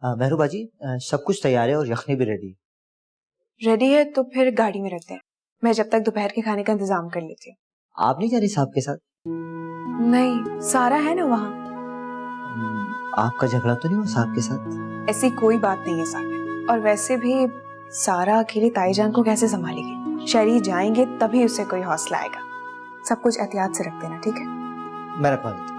मेहरू बाजी, सब कुछ तैयार है और यखनी भी रेडी है। रेडी है तो फिर गाड़ी में रखते हैं। मैं जब तक दोपहर के खाने का इंतजाम कर लेती हूँ। आप नहीं जा रही साहब के साथ? नहीं, सारा है ना वहाँ। आपका झगड़ा तो नहीं हुआ साहब के साथ? ऐसी कोई बात नहीं है साहब। और वैसे भी सारा अकेली ताईजान को कैसे संभालेगी? शहरी जाएंगे तभी उसे कोई हौसला आएगा। सब कुछ एहतियात से रख देना, ठीक है? मैं रखवा देता हूँ।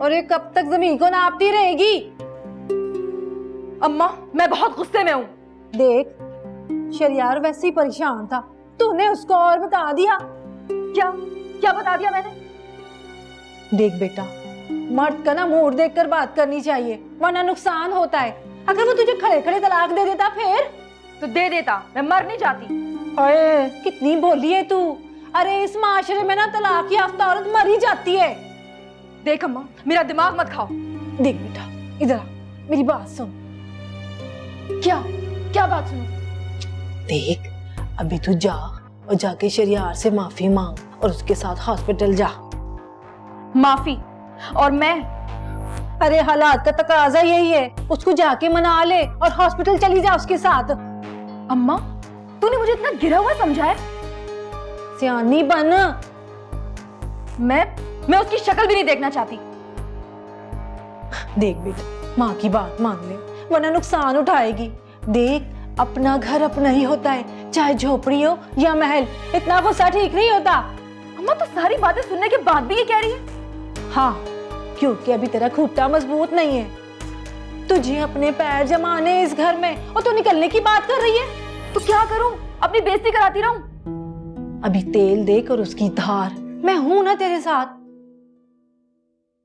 और ये कब तक जमीन को नापती रहेगी? अम्मा, मैं बहुत गुस्से में हूँ। देख, शरियार वैसे ही परेशान था, तूने उसको और बता दिया। क्या क्या बता दिया मैंने? देख बेटा, मर्द का ना मूड देखकर बात करनी चाहिए, वरना नुकसान होता है। अगर वो तुझे खड़े खड़े तलाक दे देता फिर? तो दे देता, मैं मर नहीं जाती। अरे कितनी बोली है तू। अरे इस माशरे में ना तलाक याफ्ता औरत मर ही जाती है। देख अम्मा, मेरा दिमाग मत खाओ। देख बेटा, इधर आ, मेरी बात सुन। क्या क्या बात सुनो? देख, अभी तू जा और जाके शरियार से माफी मांग और उसके साथ हॉस्पिटल जा। माफी? और मैं? अरे हालात का तकाजा यही है, उसको जाके मना ले और हॉस्पिटल चली जा उसके साथ। अम्मा, तूने मुझे इतना गिरा हुआ समझा है? सियानी बन। मैं उसकी शक्ल भी नहीं देखना चाहती। देख बेटा, माँ की बात मान ले, वरना नुकसान उठाएगी। देख, अपना घर अपना ही होता है, चाहे झोपड़ी हो या महल। इतना गुस्सा ठीक नहीं होता। अम्मा, तो सारी बातें सुनने के बाद भी ये कह रही है? हाँ, क्योंकि अभी तेरा खूंटा मजबूत नहीं है। तुझे अपने पैर जमाने इस घर में और तू निकलने की बात कर रही है। तो क्या करूं? अपनी बेइज्जती कराती रहूं? अभी तेल देख और उसकी धार, मैं हूं ना तेरे साथ।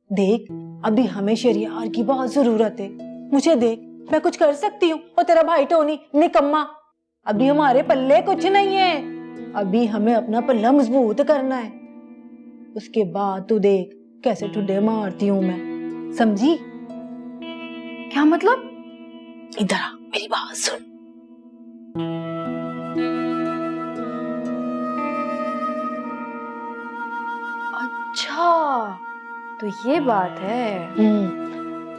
देख, अभी हमें शरियार की बहुत जरूरत है। मुझे देख, मैं कुछ कर सकती हूँ और तेरा भाई टोनी निकम्मा। अभी हमारे पल्ले कुछ नहीं है। अभी हमें अपना पल्ला मजबूत करना है। उसके बाद तू देख कैसे ठुड्डे मारती हूँ मैं, समझी? क्या मतलब? इधर आ, मेरी बात सुन। अच्छा, तो ये बात है।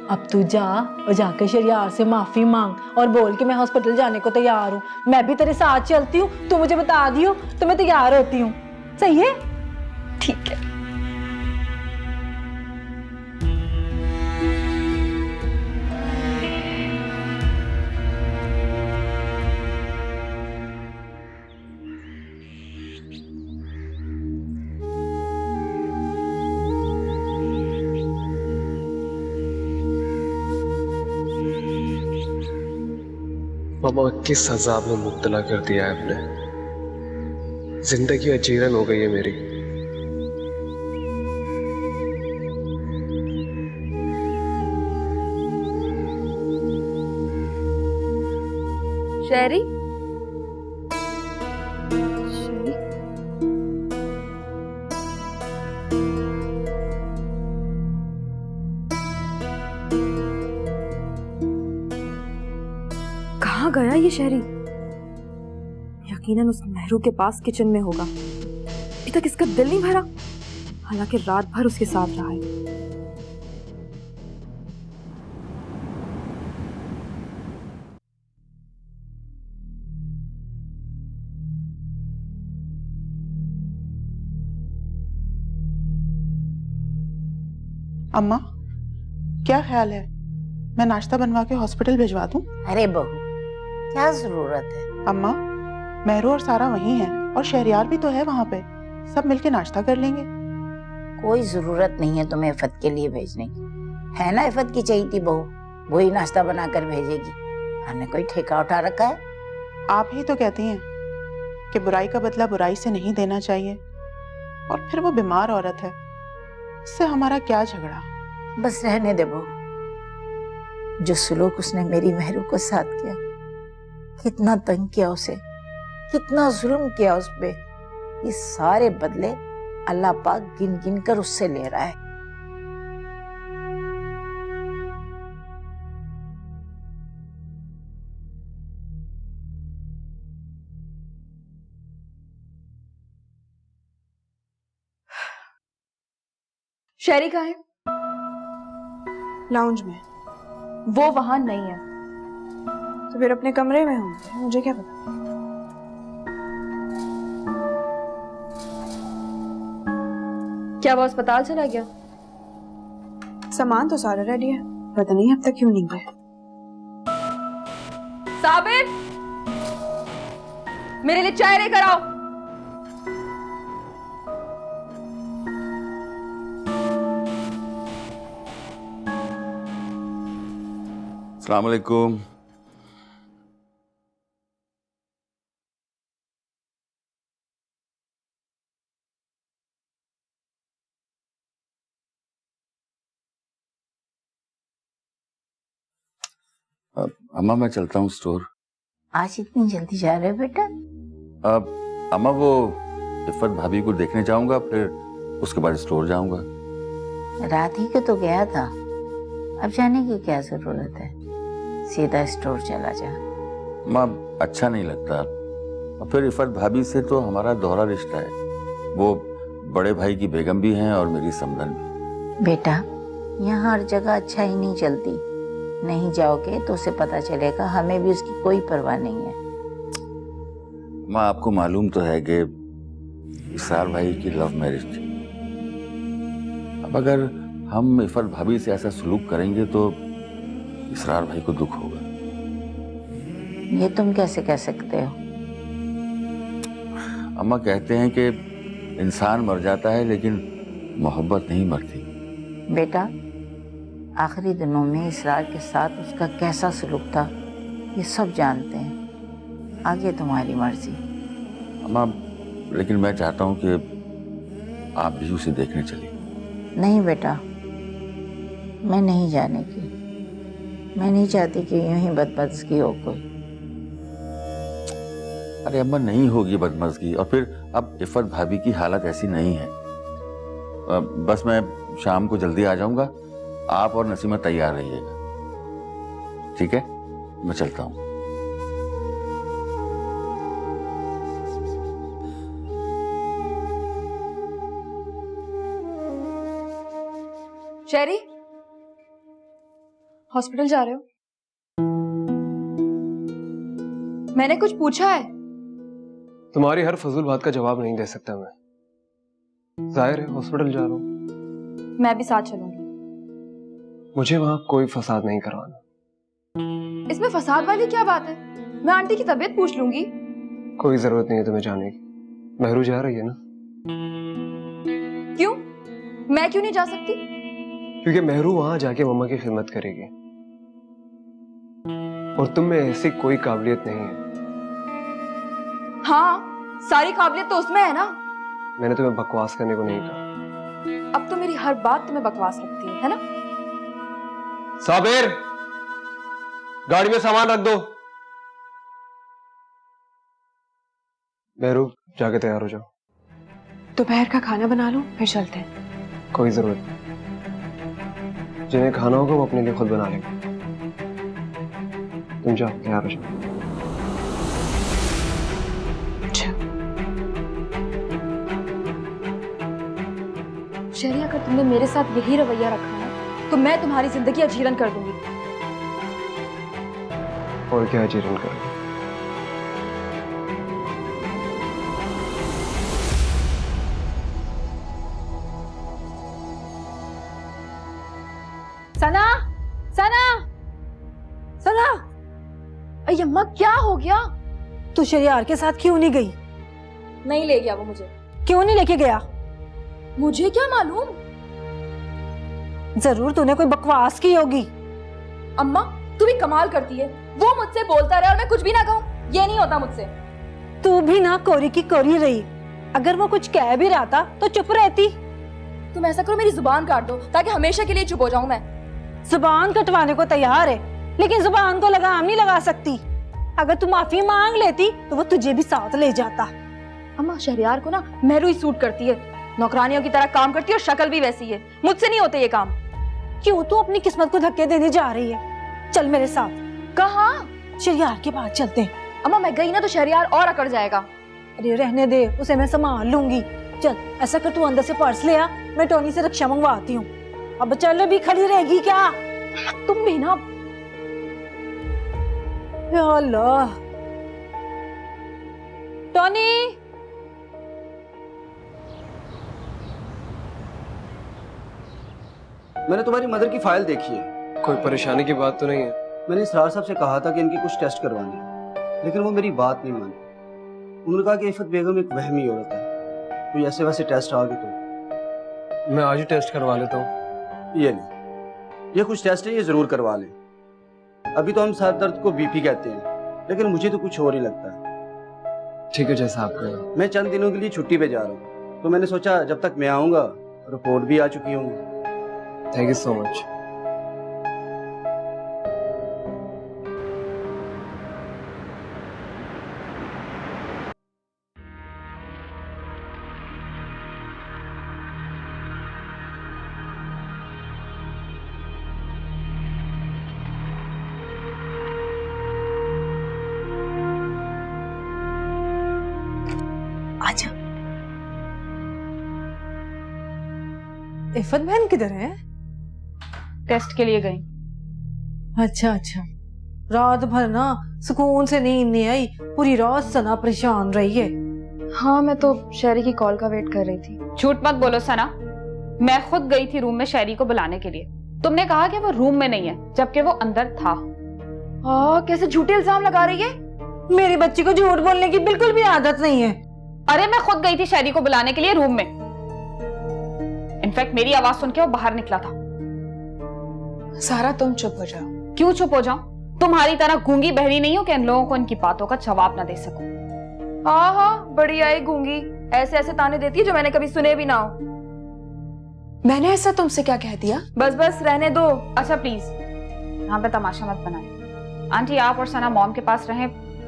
अब तू जा और जाके शरियार से माफी मांग और बोल कि मैं हॉस्पिटल जाने को तैयार हूँ। मैं भी तेरे साथ चलती हूँ, तू मुझे बता दियो तो मैं तैयार होती हूँ। सही है? ठीक है। मामा, किस अजाब में मुब्तला कर दिया है आपने। जिंदगी अजीरन हो गई है मेरी। शहरी, कहाँ गया ये शहरी? यकीनन उस मेहरू के पास किचन में होगा। अभी तक इसका दिल नहीं भरा, हालांकि रात भर उसके साथ रहा है। अम्मा, क्या ख्याल है? मैं नाश्ता बनवा के हॉस्पिटल भिजवा दूं? अरे बहू, क्या जरूरत है? अम्मा, मेहरू और सारा वहीं हैं और शहरियार भी तो है वहां पे। सब मिलके नाश्ता कर लेंगे। कोई जरूरत नहीं है तुम्हें इफत के लिए भेजने की। है ना, इफत की चाहिए थी बहू, वही नाश्ता बनाकर भेजेगी। हमने कोई ठेका उठा रखा है? आप ही तो कहती हैं कि बुराई का बदला बुराई से नहीं देना चाहिए। और फिर वो बीमार औरत है, उससे हमारा क्या झगड़ा। बस रहने दे बहू। जो सुलूक उसने मेरी मेहरू को साथ किया, कितना तंग किया उसे, कितना जुल्म किया उस पे, ये सारे बदले अल्लाह पाक गिन गिन कर उससे ले रहा है। शहरी कहाँ है? लाउंज में। वो वहां नहीं है। तो फिर अपने कमरे में होंगे, मुझे क्या पता। क्या वो अस्पताल चला गया? सामान तो सारा रेडी है, पता नहीं अब तक क्यों नहीं गए। साबिर, मेरे लिए चाय लेकर आओ। अस्सलाम वालेकुम। अम्मा मैं चलता हूँ स्टोर। आज इतनी जल्दी जा रहे हो बेटा? अब अम्मा वो इफ़त भाभी को देखने जाऊंगा, फिर उसके बाद स्टोर जाऊंगा। रात ही को तो गया था, अब जाने की क्या जरूरत है? सीधा स्टोर चला जा। अम्मा अच्छा नहीं लगता, और फिर इफ़त भाभी से तो हमारा दोहरा रिश्ता है। वो बड़े भाई की बेगम भी हैं और मेरी समधन भी। बेटा यहाँ हर जगह अच्छा ही नहीं चलती, नहीं जाओगे तो उसे पता चलेगा हमें भी उसकी कोई परवाह नहीं है। माँ आपको मालूम तो है कि इसरार भाई की लव मैरिज थी। अब अगर हम इफ़त भाभी से ऐसा सलूक करेंगे तो इसरार भाई को दुख होगा। ये तुम कैसे कह सकते हो? अम्मा कहते हैं कि इंसान मर जाता है लेकिन मोहब्बत नहीं मरती। बेटा आखिरी दिनों में इसरार के साथ उसका कैसा सलूक था ये सब जानते हैं, आगे तुम्हारी मर्जी। अम्मा लेकिन मैं चाहता हूँ कि आप भी उसे देखने चलिए। नहीं बेटा, मैं नहीं जाने की। मैं नहीं चाहती कि यूं ही बदमज़गी हो कोई। अरे अम्मा नहीं होगी बदमज़गी, और फिर अब इफ़त भाभी की हालत ऐसी नहीं है। बस मैं शाम को जल्दी आ जाऊंगा, आप और नसीमा तैयार रहिएगा, ठीक है? मैं चलता हूँ। शहरी, हॉस्पिटल जा रहे हो? मैंने कुछ पूछा है? तुम्हारी हर फजूल बात का जवाब नहीं दे सकता मैं। जाहिर है हॉस्पिटल जा रहा हूँ। मैं भी साथ चलूंगी। मुझे वहां कोई फसाद नहीं करवाना। इसमें फसाद वाली क्या बात है? मैं आंटी की तबीयत पूछ लूंगी। कोई जरूरत नहीं है तुम्हें जाने की, महरू जा रही है ना। क्यों? मैं क्यों नहीं जा सकती? क्योंकि महरू वहां जाके मम्मा की खिदमत करेगी, और तुम में ऐसी कोई काबिलियत नहीं है। हाँ, सारी काबिलियत तो उसमें है ना। मैंने तुम्हें बकवास करने को नहीं कहा। अब तो मेरी हर बात तुम्हें बकवास लगती है ना? साबिर, गाड़ी में सामान रख दो। महरू जाके तैयार हो जाओ। दोपहर का खाना बना लो, फिर चलते हैं। कोई जरूरत नहीं, जिन्हें खाना होगा वो अपने लिए खुद बना लेंगे। तुम जाओ, तैयार हो जाओ। शहरी, अगर तुमने मेरे साथ यही रवैया रखा है तो मैं तुम्हारी जिंदगी अजीरन कर दूंगी। और क्या अजीरन करोगे? सना, सना, सना, अरे अम्मा, क्या हो गया? तू शरियार के साथ क्यों नहीं गई? नहीं ले गया वो मुझे। क्यों नहीं लेके गया? मुझे क्या मालूम? जरूर तूने कोई बकवास की होगी। अम्मा, तू भी कमाल करती है। वो मुझसे बोलता रहे और मैं कुछ भी ना कहूँ, ये नहीं होता मुझसे। तू भी ना कोरी की कोरी रही। अगर वो कुछ कह भी रहा था तो चुप रहती। तुम ऐसा करो, मेरी जुबान काट दो ताकि हमेशा के लिए चुप हो जाऊं मैं। जुबान कटवाने को तैयार है, लेकिन जुबान को लगाम नहीं लगा सकती। अगर तू माफी मांग लेती तो वो तुझे भी साथ ले जाता। अम्मा, शहरियार को ना महरू ही सूट करती है। नौकरानियों की तरह काम करती है और शक्ल भी वैसी है। मुझसे नहीं होते ये काम। क्यों तू अपनी किस्मत को धक्के देने जा रही है? चल मेरे साथ। कहाँ? शरियार के पास चलते हैं। अम्मा, मैं गई ना तो शहरियार और अकड़ जाएगा। अरे रहने दे, उसे मैं संभाल लूंगी। चल ऐसा कर, तू अंदर से पर्स ले आ, मैं टोनी से रक्षा मंगवाती हूँ। अब चल भी खड़ी रहेगी क्या? तुम भी ना। या अल्लाह। टोनी, मैंने तुम्हारी मदर की फाइल देखी है। कोई परेशानी की बात तो नहीं है? मैंने इसरार साहब से कहा था कि इनकी कुछ टेस्ट करवाने हैं, लेकिन वो मेरी बात नहीं मानी। उन्होंने कहा कि इफ़त बेगम एक वहमी औरत है, कोई ऐसे वैसे टेस्ट आ गए तो। मैं आज ही टेस्ट करवा लेता हूँ। ये नहीं, ये कुछ टेस्ट है, ये ज़रूर करवा लें। अभी तो हम सर दर्द को बीपी कहते हैं, लेकिन मुझे तो कुछ और ही लगता है। ठीक है, जैसा आप कहें। मैं चंद दिनों के लिए छुट्टी पे जा रहा हूँ, तो मैंने सोचा जब तक मैं आऊँगा रिपोर्ट भी आ चुकी होंगी। Thank you so much. आजा। इफ़त बहन किधर है? टेस्ट के लिए गई। अच्छा अच्छा। रात भर ना सुकून से नींद नहीं आई, पूरी रात सना परेशान रही है। हाँ, मैं तो शहरी की कॉल का वेट कर रही थी। झूठ मत बोलो सना, मैं खुद गई थी रूम में शहरी को बुलाने के लिए। तुमने कहा कि वो रूम में नहीं है, जबकि वो अंदर था। कैसे झूठे इल्जाम लगा रही है? मेरी बच्ची को झूठ बोलने की बिल्कुल भी आदत नहीं है। अरे मैं खुद गई थी शहरी को बुलाने के लिए रूम में। इनफैक्ट मेरी आवाज सुन के वो बाहर निकला था। सारा तुम चुप हो जाओ। क्यों चुप हो जाऊं? तुम्हारी तरह गूंगी बहरी नहीं हो कि इन लोगों को इनकी बातों का जवाब ना दे सकूं। हाँ, बड़ी आई गूंगी, ऐसे ऐसे ताने देती है जो मैंने कभी सुने भी ना हो। मैंने ऐसा तुमसे क्या कह दिया? बस बस रहने दो। अच्छा प्लीज यहाँ पे तमाशा मत बनाए। आंटी आप और सना मॉम के पास रहें,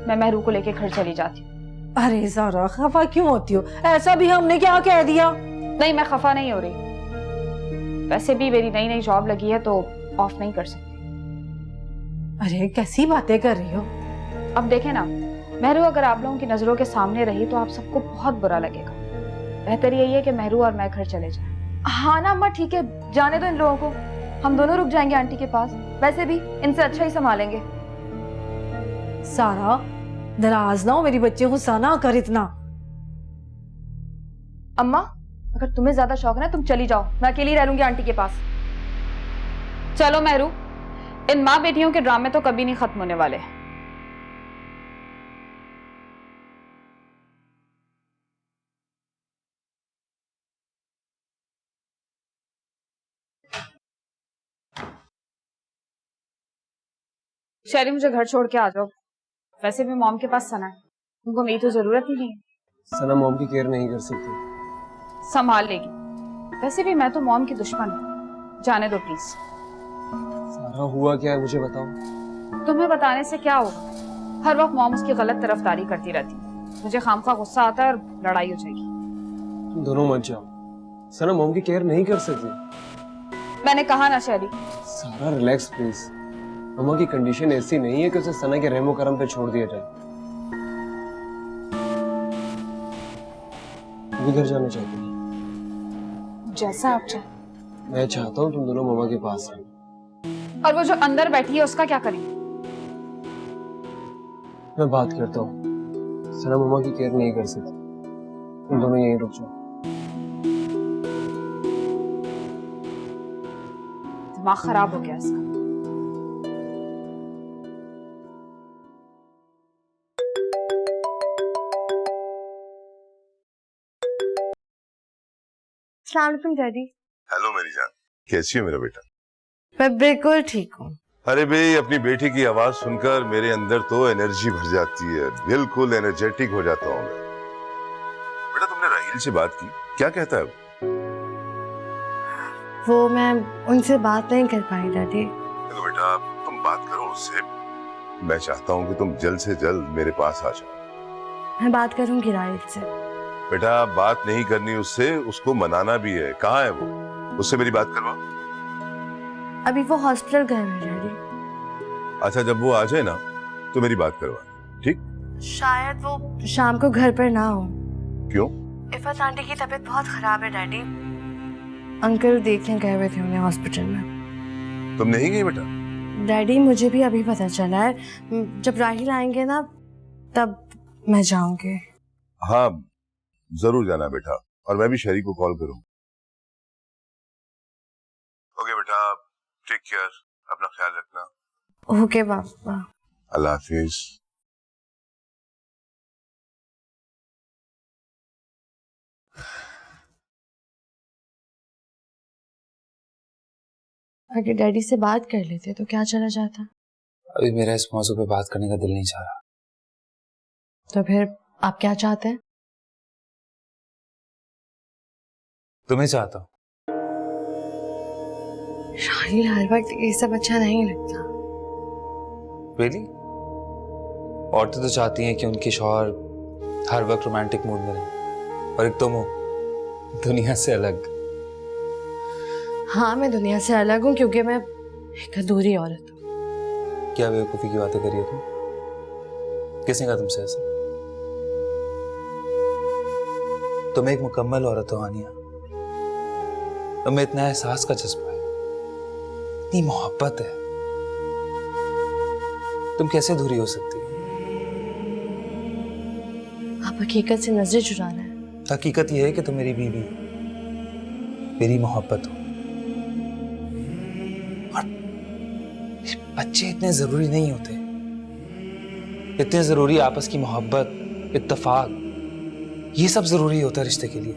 मैं महरू को लेके घर चली जाती हूँ। अरे ज़ारा खफा क्यों होती हो? ऐसा भी हमने क्या कह दिया? नहीं, मैं खफा नहीं हो रही। वैसे भी मेरी नई नई जॉब लगी है तो ऑफ नहीं कर सकती। अरे कैसी बातें कर रही हो? अब देखें ना, महरू अगर आप लोगों की नजरों के सामने रही तो आप सबको बहुत बुरा लगेगा। बेहतर यही है कि महरू और मैं घर चले जाएं। हाँ ना अम्मा, ठीक है, जाने दो इन लोगों को। हम दोनों रुक जाएंगे आंटी के पास। वैसे भी इनसे अच्छा ही संभालेंगे। सारा नाराज ना हो, मेरी बच्चे गुस्सा ना कर इतना। अम्मा, अगर तुम्हें ज्यादा शौक है ना, तुम चली जाओ, मैं अकेली रह लूंगी आंटी के पास। चलो महरू, इन माँ बेटियों के ड्रामे तो कभी नहीं खत्म होने वाले। शहरी मुझे घर छोड़ के आ जाओ। वैसे भी मॉम के पास सना है, उनको मेरी तो जरूरत ही नहीं है। सना मॉम की केयर नहीं कर सकती। संभाल लेगी। वैसे भी मैं तो मॉम की दुश्मन हूँ। जाने दो प्लीज। सारा हुआ क्या है मुझे बताओ। तुम्हें बताने से क्या होगा? हर वक्त मॉम उसकी गलत तरफदारी करती रहती है। मुझे खामखा गुस्सा आता है और लड़ाई हो जाएगी। तुम दोनों मत जाओ, सना मॉम की केयर नहीं कर सकती। मैंने कहा ना शहरी। सारा रिलैक्स प्लीज। मम्मा की कंडीशन ऐसी नहीं है कि उसे सना के रहमो करम पे छोड़ दिया जाए। वो घर जाना चाहती है। जैसा आप चाहें। मैं चाहता हूँ तुम दोनों मम्मा के पास रहो। और वो जो अंदर बैठी है उसका क्या करें? मैं बात करता हूँ, सना मम्मा की केयर नहीं कर सकती। तुम दोनों यहीं रुक जाओ। दिमाग खराब हो गया इसका। अस्सलाम वालेकुम डैडी। हेलो मेरी जान, कैसी हो मेरा बेटा? मैं बिल्कुल ठीक हूँ। अरे भाई, अपनी बेटी की आवाज सुनकर मेरे अंदर तो एनर्जी भर जाती है, बिल्कुल एनर्जेटिक हो जाता हूँ मैं। बेटा तुमने राहील से बात की, क्या कहता है वो मैं उनसे बात नहीं कर पाई डैडी। देखो बेटा, तुम बात करो उससे। मैं चाहता हूँ कि तुम जल्द से जल्द मेरे पास आ जाओ। मैं बात करूंगी राहील से। बेटा बात नहीं करनी उससे, उसको मनाना भी है। कहाँ है वो? उससे मेरी बात करवा। अभी वो हॉस्पिटल गए हैं डैडी। अच्छा, जब वो आ जाए ना तो मेरी बात करवा, ठीक? शायद वो शाम को घर पर ना हो। क्यों? इफ़त आंटी की तबीयत बहुत खराब है डैडी। अंकल देखने गए हुए थे उन्हें हॉस्पिटल में। तुम नहीं गई बेटा? डैडी मुझे भी अभी पता चला है, जब राहिल आएंगे ना तब मैं जाऊंगी। हाँ जरूर जाना बेटा, और मैं भी शहरी को कॉल करूँ। ओके बेटा, टेक केयर, अपना ख्याल रखना। ओके पापा। अल्लाह हाफिज। अगर डैडी से बात कर लेते तो क्या चला जाता? अभी मेरा इस मौजू पे बात करने का दिल नहीं चाह रहा। तो फिर आप क्या चाहते हैं? तुम्हें चाहता हूँ। राहिल हर वक्त ये सब अच्छा नहीं लगता। रियली? औरतें तो चाहती हैं कि उनके शौहर हर वक्त रोमांटिक मूड में रहें, और एक तुम हो दुनिया से अलग। हाँ मैं दुनिया से अलग हूँ क्योंकि मैं एक अधूरी औरत हूँ। क्या बेवकूफी की बातें करी हो तुम? किसने कहा तुमसे ऐसा? तुम एक मुकम्मल औरत हो आनिया। तुम्हें इतना एहसास का जज्बा है, इतनी मोहब्बत है, तुम कैसे अधूरी हो सकती हो? आप हकीकत से नजर चुरा रहे हैं। हकीकत यह है कि तुम मेरी बीवी हो, मेरी मोहब्बत हो। और बच्चे इतने जरूरी नहीं होते, इतने जरूरी आपस की मोहब्बत, इत्तेफाक, ये सब जरूरी होता है रिश्ते के लिए।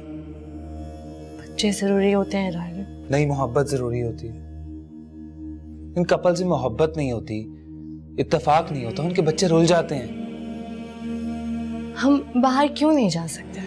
बच्चे जरूरी होते हैं राहिल। नहीं, मोहब्बत जरूरी होती है। इन कपल से मोहब्बत नहीं होती, इत्तेफाक नहीं होता, उनके बच्चे रुल जाते हैं। हम बाहर क्यों नहीं जा सकते?